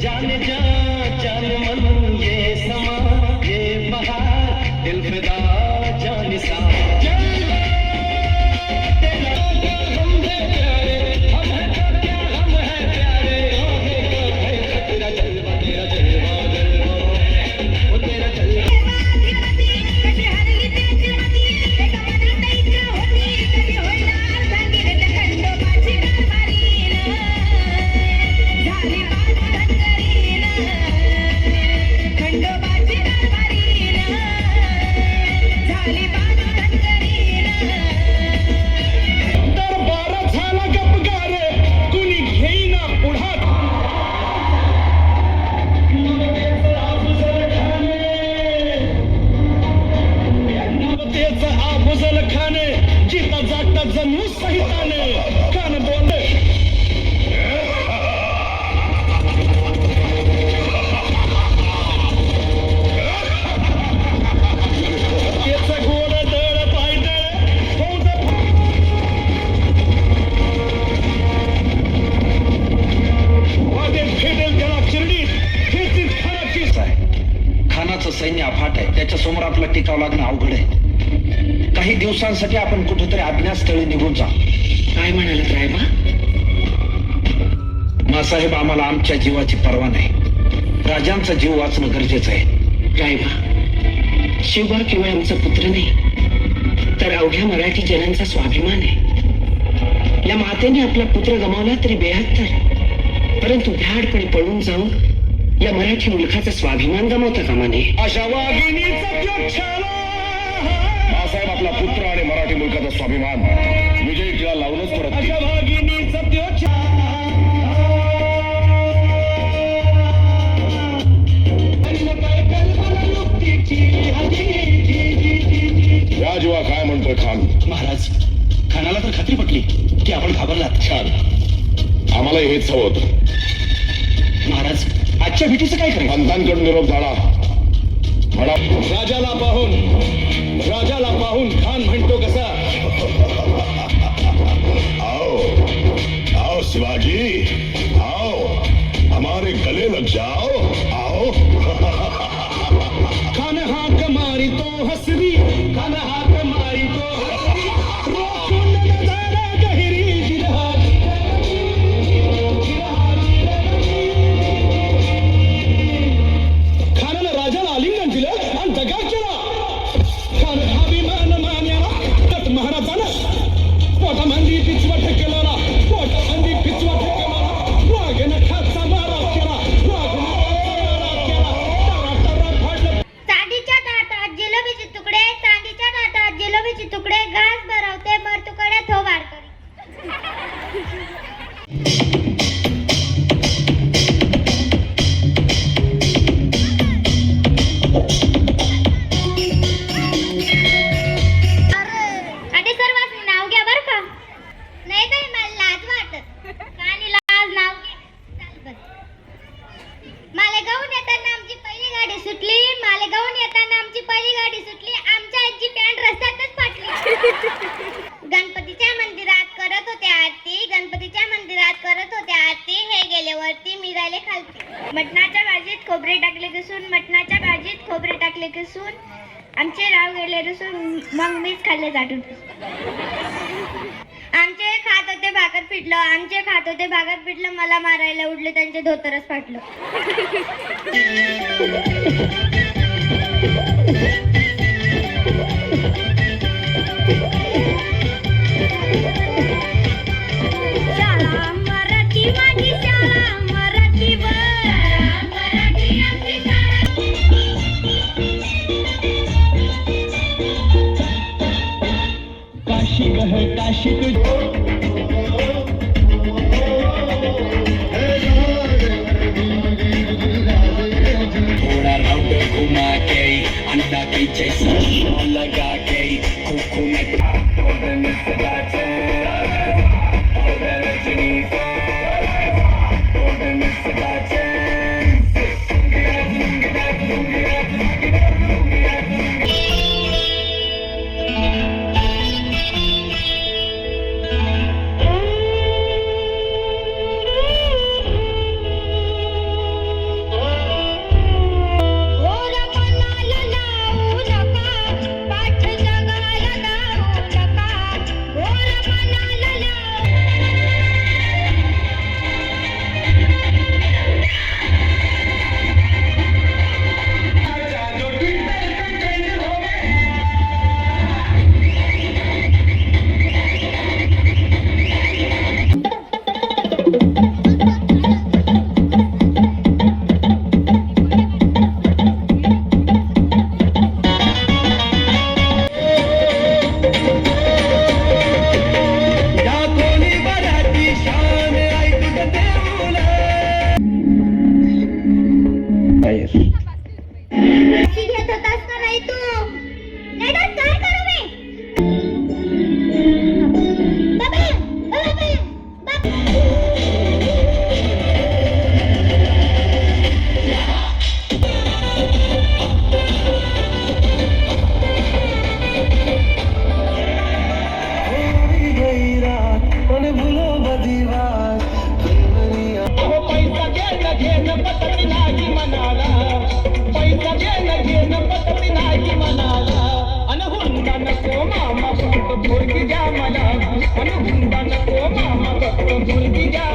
जान जा जान मन ये समा ये बहार दिल सैन्य अफाट आहे, त्याच्या समोर आपला टिकाव लागणं अवघड आहे. काही दिवसांसाठी आपण कुठेतरी अज्ञातस्थळी निघून जा. काय म्हणालात रायबा? मासाहेब, आम्हाला आमच्या जीवाची पर्वा नाही. राजांचा जीव वाचणं गरजेचं आहे. रायबा, शिवबा केवळ आमचा पुत्र नाही, तर अवघ्या मराठी जनांचा स्वाभिमान आहे. या मातेने आपला पुत्र गमावला तरी बेहत्तर, परंतु भ्याडपणे पळून जाऊन या मराठी मुलखाचा स्वाभिमान गमावता कामा नये. अशा वाघिणीचा मासाहेब, आपला पुत्र आणि मराठी मुलखाचा स्वाभिमान विजयी टिळा लावूनच परत. अशा वाघिणीचा राजवा काय म्हणतोय खान? महाराज, खानाला तर खात्री पटली की आपण घाबरलात. छान, आम्हाला हेच हवं होतं. महाराज, आजच्या भेटीचं काय करेल? पंतांकडून निरोप झाला म्हणा. राजाला पाहून खान म्हणतो कसा? आओ आओ शिवाजी, आओ हमारे गले लग जाओ. आओ. खान हाक मारी तो हसरी, खान हाक मारी तो हसरी, रोखून नजारा गहिरी जिरहारी. खानानं राजाला आलिंगन दिलं आणि दगा केला. खान अभिमान मान्याला महाराजानं पोटामंदी पिचवट केला, पोटामंदी पिचवट केला. वाघन खाचा मारा केला, वाघन मारा केला. टरा फाडलं. चांदीच्या ताटात जिलेबीचे तुकडे, चांदीच्या ताटात जिलेबीचे तुकडे, घास भरवते मर तुकडे थोबाड करी. आधी सर्वांनी नाव घ्या बर का? नाही काही मला लाज वाटत. कानी लाज नाव घे. चाल बर. मालेगावहून येताना आमची पहिली गाडी सुटली. मालेगावहून येताना आमची पहिली गाडी सुटली. आमच्या आजी पॅन्ट रस्त्यातच फाटली. गणपतीच्या मंदिरात करत होते आरती, गणपतीच्या मंदिरात करत होते आरती. हे गेले वरती, मी राहिले खालती. मटणाच्या भाजीत खोबरे टाकले कसून, मटणाच्या भाजीत खोबरे टाकले कसून. आमचे राव गेले रसून, मग मीच खाल्ले चाटून. आमचे खात होते भाकर पिटलं, आमचे खात होते भाकर पिटलं. मला मारायला उडले, त्यांचे धोतरच फाटलं. शाळा मराठी माझी शाळा मराठीवर, मराठी आमची शाळा. काशी गह काशी तुझ थोड़ा राउंड घुमा के अंडा की जैसा लगा के खुखू में ओ रमणाला लावू नका, घेणं पटत नाही मनाला, पैसा देणं घेणं पटत नाही मनाला. अन हुंडा नको मामा फक्त पोरगी द्या मला, अन हुंडा नको मामा फक्त पोरगी द्या